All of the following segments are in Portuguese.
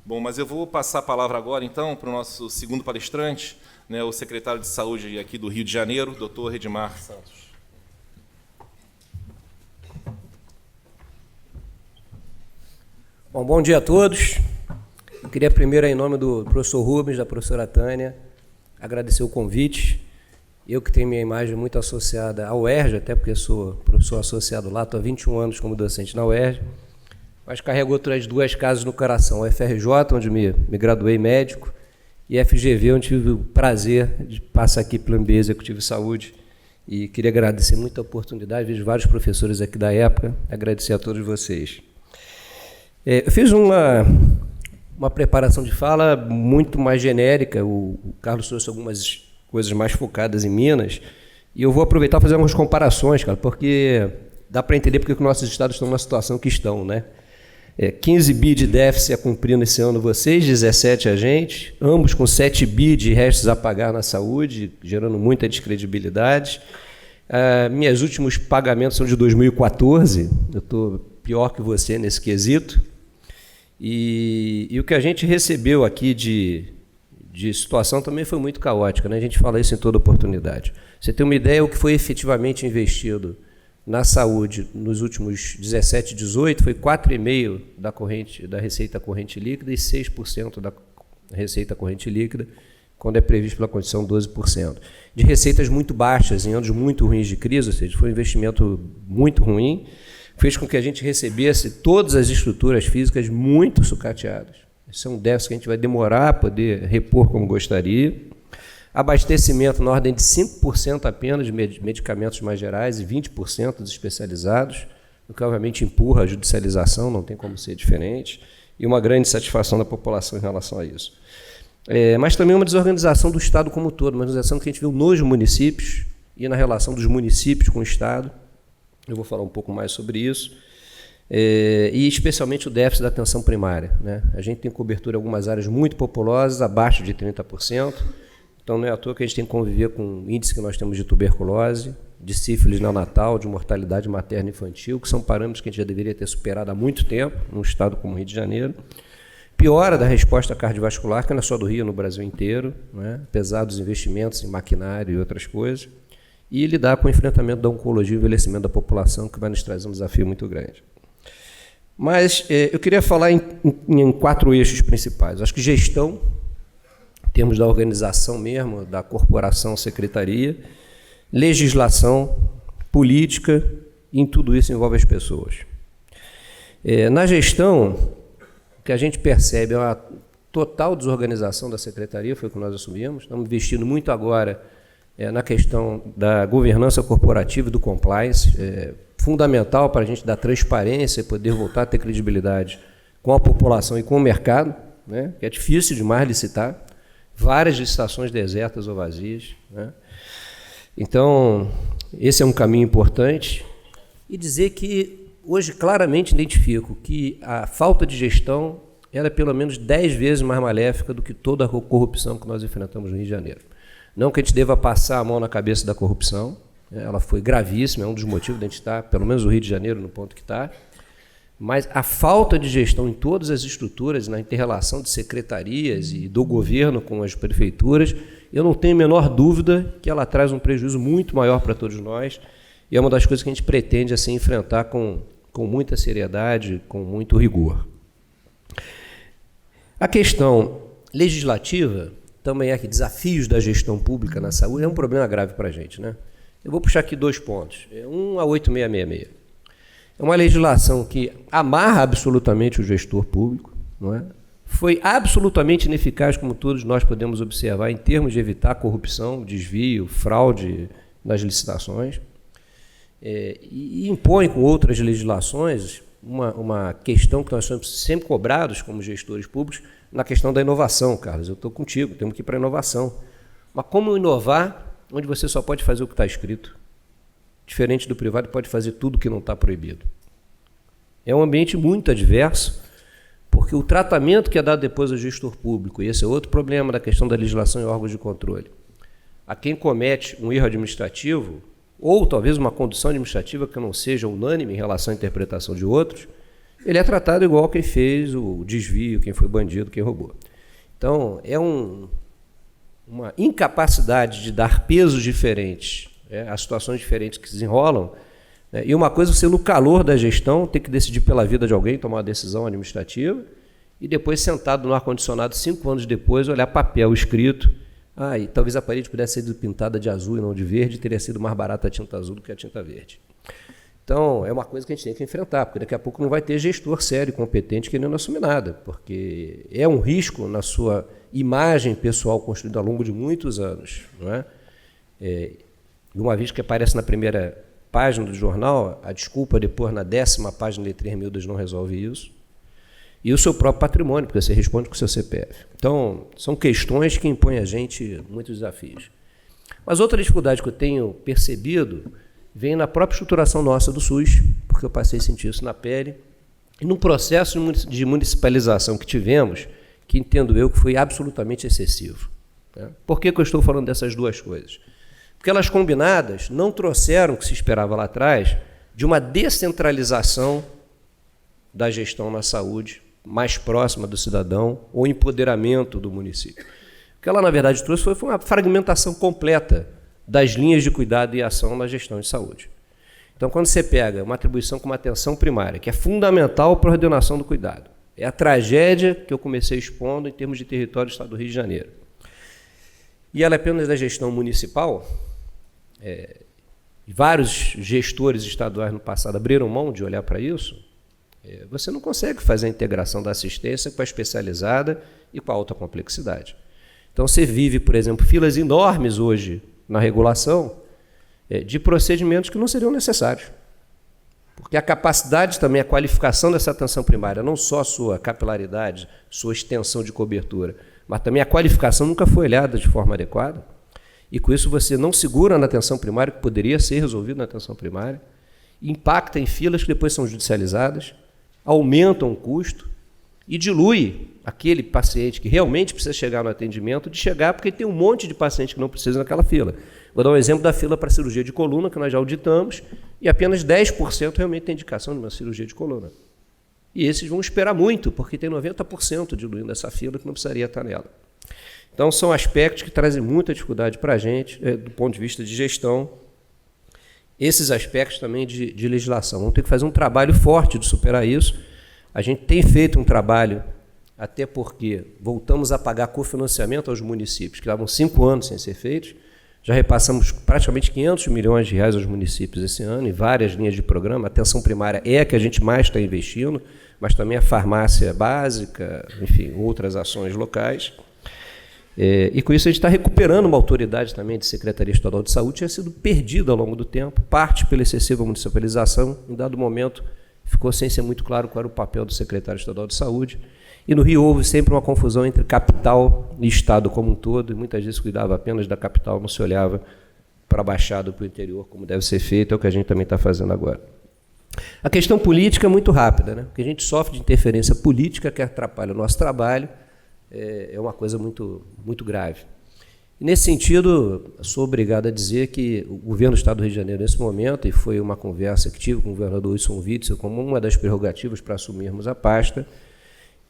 Bom, mas eu vou passar a palavra agora, então, para o nosso segundo palestrante, né, o secretário de Saúde aqui do Rio de Janeiro, doutor Redimar Santos. Bom dia a todos. Eu queria primeiro, em nome do professor Rubens, da professora Tânia, agradecer o convite. Eu que tenho minha imagem muito associada ao UERJ, até porque sou professor associado lá, estou há 21 anos como docente na UERJ, mas carrego outras duas casas no coração, a FRJ, onde me graduei médico, e a FGV, onde tive o prazer de passar aqui pelo MBA Executivo de Saúde, e queria agradecer muito a oportunidade, vejo vários professores aqui da época, agradecer a todos vocês. Eu fiz uma preparação de fala muito mais genérica, o Carlos trouxe algumas coisas mais focadas em Minas, e eu vou aproveitar e fazer algumas comparações, cara, porque dá para entender porque que nossos estados estão na situação que estão, né? 15 bi de déficit a cumprir nesse ano vocês, 17 a gente, ambos com 7 bi de restos a pagar na saúde, gerando muita descredibilidade. Meus últimos pagamentos são de 2014, eu estou pior que você nesse quesito. E o que a gente recebeu aqui de situação também foi muito caótica, né? A gente fala isso em toda oportunidade. Você tem uma ideia do que foi efetivamente investido na saúde nos últimos 17, 18, foi 4,5% da receita corrente líquida e 6% da receita corrente líquida, quando é previsto pela Constituição 12%. De receitas muito baixas, em anos muito ruins de crise, ou seja, foi um investimento muito ruim, fez com que a gente recebesse todas as estruturas físicas muito sucateadas. Esse é um déficit que a gente vai demorar a poder repor como gostaria. Abastecimento na ordem de 5% apenas de medicamentos mais gerais e 20% dos especializados, o que obviamente empurra a judicialização, não tem como ser diferente, e uma grande satisfação da população em relação a isso. Mas também uma desorganização do Estado como um todo, uma desorganização que a gente viu nos municípios e na relação dos municípios com o Estado. Eu vou falar um pouco mais sobre isso. E especialmente o déficit da atenção primária, né? A gente tem cobertura em algumas áreas muito populosas, abaixo de 30%, então não é à toa que a gente tem que conviver com o índice que nós temos de tuberculose, de sífilis neonatal, de mortalidade materna e infantil, que são parâmetros que a gente já deveria ter superado há muito tempo, num estado como o Rio de Janeiro. Piora da resposta cardiovascular, que não é só do Rio, no Brasil inteiro, né? Apesar dos investimentos em maquinário e outras coisas, e lidar com o enfrentamento da oncologia e envelhecimento da população, que vai nos trazer um desafio muito grande. Mas eu queria falar em 4 eixos principais. Acho que gestão, em termos da organização mesmo, da corporação, secretaria, legislação, política, e em tudo isso envolve as pessoas. Na gestão, o que a gente percebe é uma total desorganização da secretaria, foi o que nós assumimos. Estamos investindo muito agora na questão da governança corporativa e do compliance, fundamental para a gente dar transparência e poder voltar a ter credibilidade com a população e com o mercado, né? Que é difícil demais licitar, várias licitações desertas ou vazias, né? Então, esse é um caminho importante. E dizer que hoje claramente identifico que a falta de gestão ela é pelo menos 10 vezes mais maléfica do que toda a corrupção que nós enfrentamos no Rio de Janeiro. Não que a gente deva passar a mão na cabeça da corrupção, ela foi gravíssima, é um dos motivos de a gente estar, pelo menos o Rio de Janeiro, no ponto que está, mas a falta de gestão em todas as estruturas, na inter-relação de secretarias e do governo com as prefeituras, eu não tenho a menor dúvida que ela traz um prejuízo muito maior para todos nós, e é uma das coisas que a gente pretende assim, enfrentar com muita seriedade, com muito rigor. A questão legislativa também é que desafios da gestão pública na saúde é um problema grave para a gente, né? Eu vou puxar aqui 2 pontos. A 8666. É uma legislação que amarra absolutamente o gestor público, não é? Foi absolutamente ineficaz, como todos nós podemos observar, em termos de evitar corrupção, desvio, fraude nas licitações, e impõe com outras legislações uma questão que nós somos sempre cobrados como gestores públicos, na questão da inovação, Carlos. Eu estou contigo, temos que ir para a inovação. Mas como inovar onde você só pode fazer o que está escrito? Diferente do privado, pode fazer tudo que não está proibido. É um ambiente muito adverso, porque o tratamento que é dado depois ao gestor público, e esse é outro problema da questão da legislação e órgãos de controle, a quem comete um erro administrativo, ou talvez uma condução administrativa que não seja unânime em relação à interpretação de outros, ele é tratado igual quem fez o desvio, quem foi bandido, quem roubou. Então, é uma incapacidade de dar pesos diferentes, a situações diferentes que se desenrolam, né? E uma coisa, você no calor da gestão ter que decidir pela vida de alguém, tomar uma decisão administrativa, e depois sentado no ar-condicionado 5 anos depois, olhar papel escrito, e talvez a parede pudesse ser pintada de azul e não de verde, teria sido mais barata a tinta azul do que a tinta verde. Então, é uma coisa que a gente tem que enfrentar, porque daqui a pouco não vai ter gestor sério, competente, querendo assumir nada, porque é um risco na sua imagem pessoal construída ao longo de muitos anos. Não é? E uma vez que aparece na primeira página do jornal, a desculpa depois na 10ª página de letrinhas miúdas não resolve isso, e o seu próprio patrimônio, porque você responde com o seu CPF. Então, são questões que impõem a gente muitos desafios. Mas outra dificuldade que eu tenho percebido vem na própria estruturação nossa do SUS, porque eu passei a sentir isso na pele, e num processo de municipalização que tivemos, que entendo eu que foi absolutamente excessivo. Né? Por que eu estou falando dessas duas coisas? Porque elas combinadas não trouxeram o que se esperava lá atrás de uma descentralização da gestão na saúde, mais próxima do cidadão, ou empoderamento do município. O que ela, na verdade, trouxe foi uma fragmentação completa das linhas de cuidado e ação na gestão de saúde. Então, quando você pega uma atribuição como atenção primária, que é fundamental para a ordenação do cuidado, é a tragédia que eu comecei expondo em termos de território do Estado do Rio de Janeiro, e ela é apenas da gestão municipal, vários gestores estaduais no passado abriram mão de olhar para isso, você não consegue fazer a integração da assistência com a especializada e com a alta complexidade. Então, você vive, por exemplo, filas enormes hoje na regulação de procedimentos que não seriam necessários. Porque a capacidade também, a qualificação dessa atenção primária, não só a sua capilaridade, sua extensão de cobertura, mas também a qualificação nunca foi olhada de forma adequada, e com isso você não segura na atenção primária, que poderia ser resolvido na atenção primária, impacta em filas que depois são judicializadas, aumentam o custo e dilui aquele paciente que realmente precisa chegar no atendimento de chegar, porque tem um monte de paciente que não precisa naquela fila. Vou dar um exemplo da fila para cirurgia de coluna, que nós já auditamos, e apenas 10% realmente tem indicação de uma cirurgia de coluna. E esses vão esperar muito, porque tem 90% diluindo essa fila que não precisaria estar nela. Então, são aspectos que trazem muita dificuldade para a gente, do ponto de vista de gestão. Esses aspectos também de legislação. Vamos ter que fazer um trabalho forte de superar isso. A gente tem feito um trabalho, até porque voltamos a pagar cofinanciamento aos municípios, que estavam 5 anos sem ser feitos. Já repassamos praticamente 500 milhões de reais aos municípios esse ano, em várias linhas de programa. A atenção primária é a que a gente mais está investindo, mas também a farmácia básica, enfim, outras ações locais. E com isso a gente está recuperando uma autoridade também de Secretaria Estadual de Saúde, que tinha sido perdida ao longo do tempo, parte pela excessiva municipalização, em dado momento ficou sem ser muito claro qual era o papel do secretário estadual de saúde, e no Rio houve sempre uma confusão entre capital e estado como um todo, e muitas vezes cuidava apenas da capital, não se olhava para a Baixada, para o interior, como deve ser feito, é o que a gente também está fazendo agora. A questão política é muito rápida, né? Porque a gente sofre de interferência política que atrapalha o nosso trabalho, é uma coisa muito, muito grave. E, nesse sentido, sou obrigado a dizer que o governo do Estado do Rio de Janeiro, nesse momento, e foi uma conversa que tive com o governador Wilson Witzel, como uma das prerrogativas para assumirmos a pasta,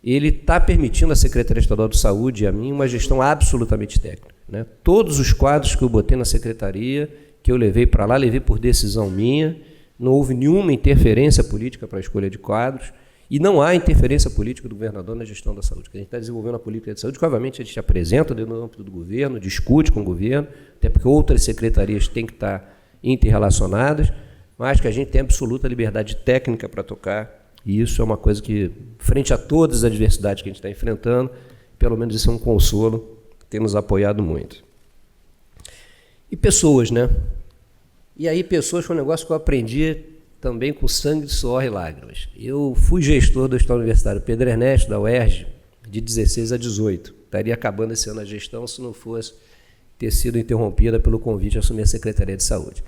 ele está permitindo à Secretaria Estadual de Saúde e a mim uma gestão absolutamente técnica. Né? Todos os quadros que eu botei na Secretaria, que eu levei para lá, levei por decisão minha, não houve nenhuma interferência política para a escolha de quadros, e não há interferência política do governador na gestão da saúde. A gente está desenvolvendo a política de saúde, que, obviamente, a gente apresenta dentro do âmbito do governo, discute com o governo, até porque outras secretarias têm que estar interrelacionadas, mas que a gente tem absoluta liberdade técnica para tocar, e isso é uma coisa que, frente a todas as adversidades que a gente está enfrentando, pelo menos isso é um consolo, tem nos apoiado muito. E pessoas, né? E aí, pessoas foi um negócio que eu aprendi também com sangue, suor e lágrimas. Eu fui gestor do Hospital Universitário Pedro Ernesto, da UERJ, de 16 a 18. Estaria acabando esse ano a gestão se não fosse ter sido interrompida pelo convite a assumir a Secretaria de Saúde.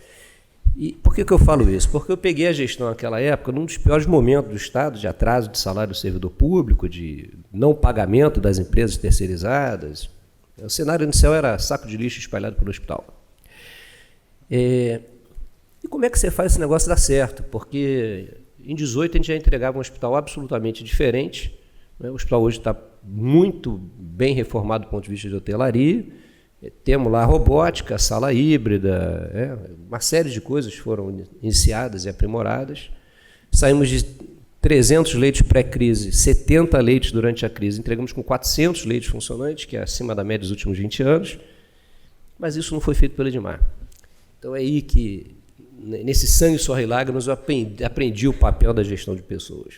E por que eu falo isso? Porque eu peguei a gestão naquela época num dos piores momentos do Estado, de atraso de salário do servidor público, de não pagamento das empresas terceirizadas. O cenário inicial era saco de lixo espalhado pelo hospital. E como é que você faz esse negócio dar certo? Porque Em 18 a gente já entregava um hospital absolutamente diferente, né? O hospital hoje está muito bem reformado do ponto de vista de hotelaria. Temos lá a robótica, a sala híbrida, uma série de coisas foram iniciadas e aprimoradas. Saímos de 300 leitos pré-crise, 70 leitos durante a crise. Entregamos com 400 leitos funcionantes, que é acima da média dos últimos 20 anos. Mas isso não foi feito pelo Edmar. Então é aí que, nesse sangue, suor e lágrimas, eu aprendi o papel da gestão de pessoas.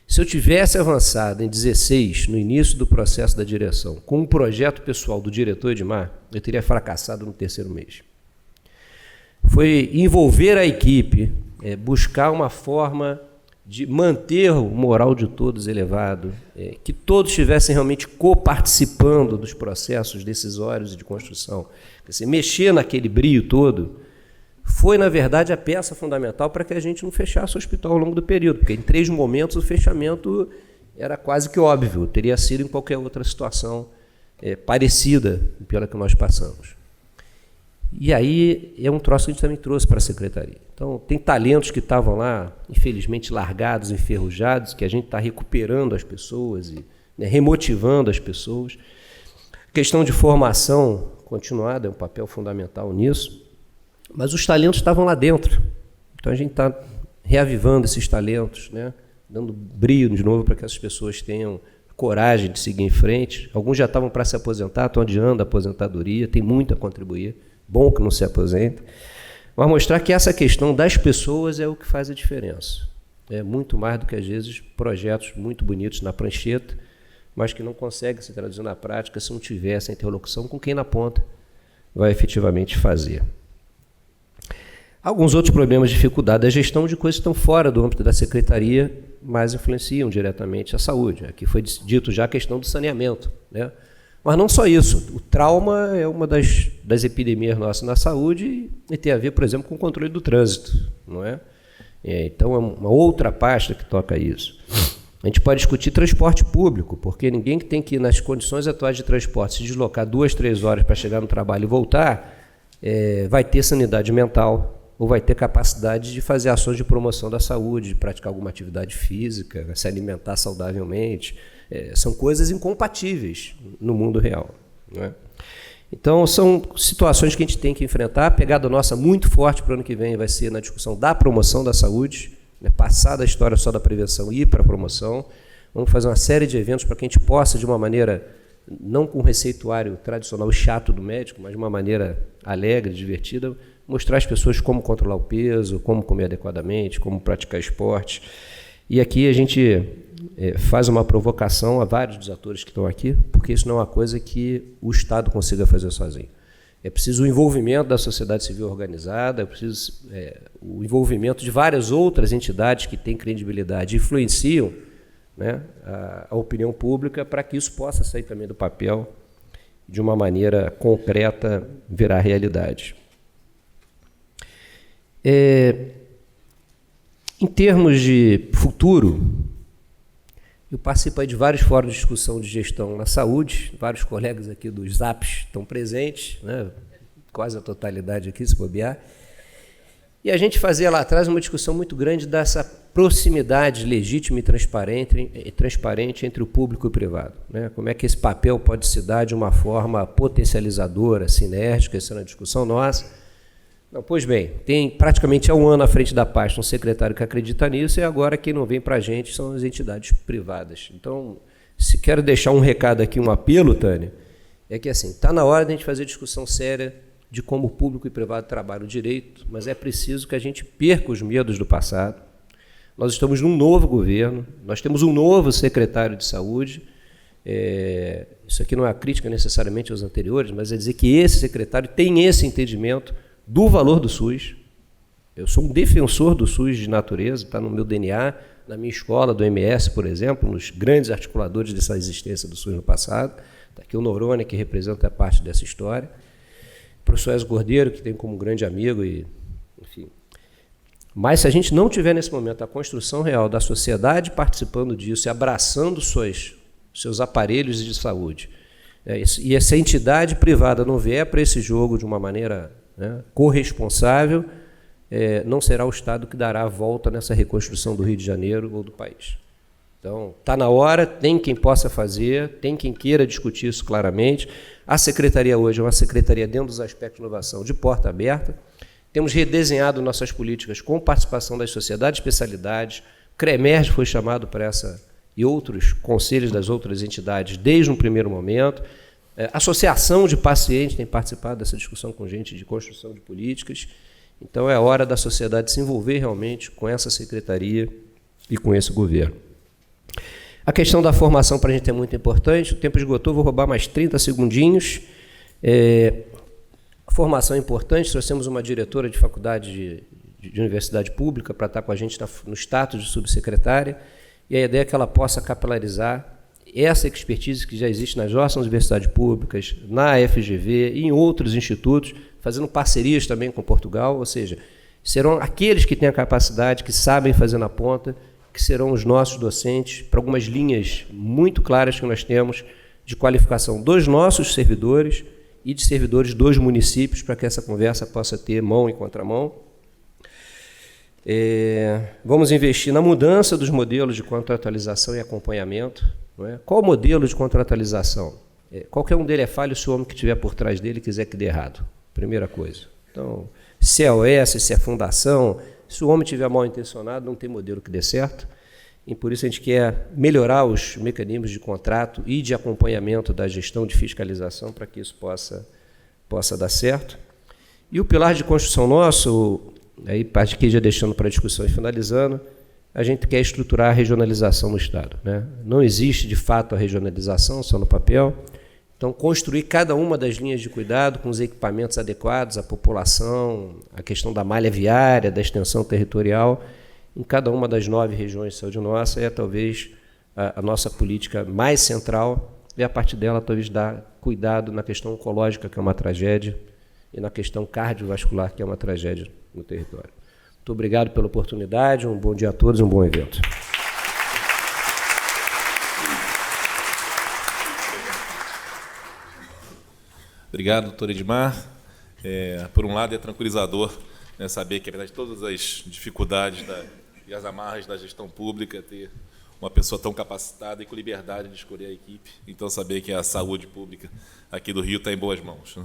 Se eu tivesse avançado em 16, no início do processo da direção, com um projeto pessoal do diretor Edmar, eu teria fracassado no 3º mês. Foi envolver a equipe, buscar uma forma de manter o moral de todos elevado, que todos estivessem realmente coparticipando dos processos decisórios e de construção. Quer dizer, mexer naquele brio todo foi, na verdade, a peça fundamental para que a gente não fechasse o hospital ao longo do período, porque em 3 momentos o fechamento era quase que óbvio, teria sido em qualquer outra situação parecida pela que nós passamos. E aí é um troço que a gente também trouxe para a secretaria. Então, tem talentos que estavam lá, infelizmente, largados, enferrujados, que a gente está recuperando as pessoas e remotivando as pessoas. A questão de formação continuada é um papel fundamental nisso, mas os talentos estavam lá dentro. Então, a gente está reavivando esses talentos, né? Dando brilho de novo para que essas pessoas tenham coragem de seguir em frente. Alguns já estavam para se aposentar, estão adiando a aposentadoria, tem muito a contribuir. Bom que não se aposente, mas mostrar que essa questão das pessoas é o que faz a diferença. É muito mais do que, às vezes, projetos muito bonitos na prancheta, mas que não conseguem se traduzir na prática se não tiver essa interlocução com quem na ponta vai efetivamente fazer. Alguns outros problemas de dificuldade da gestão de coisas que estão fora do âmbito da secretaria, mas influenciam diretamente a saúde. Aqui foi dito já a questão do saneamento, né? Mas não só isso, o trauma é uma das epidemias nossas na saúde e tem a ver, por exemplo, com o controle do trânsito, não é? Então, é uma outra pasta que toca isso. A gente pode discutir transporte público, porque ninguém que tem que ir nas condições atuais de transporte se deslocar 2, 3 horas para chegar no trabalho e voltar, vai ter sanidade mental ou vai ter capacidade de fazer ações de promoção da saúde, de praticar alguma atividade física, se alimentar saudavelmente. São coisas incompatíveis no mundo real, não é? Então, são situações que a gente tem que enfrentar. A pegada nossa muito forte para o ano que vem vai ser na discussão da promoção da saúde, né? Passar da história só da prevenção e ir para a promoção. Vamos fazer uma série de eventos para que a gente possa, de uma maneira, não com o receituário tradicional e chato do médico, mas de uma maneira alegre, divertida, mostrar às pessoas como controlar o peso, como comer adequadamente, como praticar esporte. E aqui a gente faz uma provocação a vários dos atores que estão aqui, porque isso não é uma coisa que o Estado consiga fazer sozinho. É preciso o envolvimento da sociedade civil organizada, é preciso o envolvimento de várias outras entidades que têm credibilidade e influenciam, né, a opinião pública para que isso possa sair também do papel de uma maneira concreta, virar realidade. Em termos de futuro, eu participo aí de vários fóruns de discussão de gestão na saúde, vários colegas aqui dos ZAPs estão presentes, né, quase a totalidade aqui, se bobear, e a gente fazia lá atrás uma discussão muito grande dessa proximidade legítima e transparente entre o público e o privado, né? Como é que esse papel pode se dar de uma forma potencializadora, sinérgica, essa é uma discussão nossa. Não, pois bem, tem praticamente há um ano à frente da pasta um secretário que acredita nisso e agora quem não vem para a gente são as entidades privadas. Então, se quero deixar um recado aqui, um apelo, Tânia, é que assim, está na hora de a gente fazer discussão séria de como o público e o privado trabalham o direito, mas é preciso que a gente perca os medos do passado. Nós estamos num novo governo, nós temos um novo secretário de saúde, isso aqui não é uma crítica necessariamente aos anteriores, mas é dizer que esse secretário tem esse entendimento do valor do SUS. Eu sou um defensor do SUS de natureza, está no meu DNA, na minha escola do MS, por exemplo, nos grandes articuladores dessa existência do SUS no passado. Está aqui o Noronha, que representa parte dessa história. O professor Ezio Cordeiro, que tem como grande amigo, enfim. Mas se a gente não tiver nesse momento a construção real da sociedade participando disso e abraçando seus aparelhos de saúde, e essa entidade privada não vier para esse jogo de uma maneira, né, corresponsável, não será o Estado que dará a volta nessa reconstrução do Rio de Janeiro ou do país. Então, está na hora, tem quem possa fazer, tem quem queira discutir isso claramente. A secretaria hoje é uma secretaria, dentro dos aspectos de inovação, de porta aberta. Temos redesenhado nossas políticas com participação das sociedades de especialidades. O CREMERG foi chamado para essa e outros conselhos das outras entidades desde um primeiro momento. Associação de pacientes tem participado dessa discussão com gente de construção de políticas. Então, é hora da sociedade se envolver realmente com essa secretaria e com esse governo. A questão da formação para a gente é muito importante. O tempo esgotou, vou roubar mais 30 segundinhos. A formação é importante. Trouxemos uma diretora de faculdade de universidade pública para estar com a gente no status de subsecretária, e a ideia é que ela possa capilarizar essa expertise que já existe nas nossas universidades públicas, na FGV e em outros institutos, fazendo parcerias também com Portugal, ou seja, serão aqueles que têm a capacidade, que sabem fazer na ponta, que serão os nossos docentes, para algumas linhas muito claras que nós temos de qualificação dos nossos servidores e de servidores dos municípios, para que essa conversa possa ter mão em contramão. Vamos investir na mudança dos modelos de contratualização e acompanhamento. Não é? Qual o modelo de contratualização? Qualquer um dele é falho se o homem que estiver por trás dele quiser que dê errado. Primeira coisa. Então, se é OS, se é fundação, se o homem estiver mal intencionado, não tem modelo que dê certo. E por isso a gente quer melhorar os mecanismos de contrato e de acompanhamento da gestão de fiscalização para que isso possa dar certo. E o pilar de construção nosso, aí parte aqui já deixando para discussão e finalizando, a gente quer estruturar a regionalização no Estado, né? Não existe, de fato, a regionalização, só no papel. Então, construir cada uma das linhas de cuidado com os equipamentos adequados, a população, a questão da malha viária, da extensão territorial, em cada uma das 9 regiões de saúde nossa, é talvez a nossa política mais central, e a partir dela talvez dar cuidado na questão oncológica, que é uma tragédia, e na questão cardiovascular, que é uma tragédia no território. Muito obrigado pela oportunidade, um bom dia a todos, um bom evento. Obrigado, doutor Edmar. Por um lado, é tranquilizador, né, saber que, apesar de todas as dificuldades e as amarras da gestão pública, ter uma pessoa tão capacitada e com liberdade de escolher a equipe. Então, saber que a saúde pública aqui do Rio está em boas mãos, né?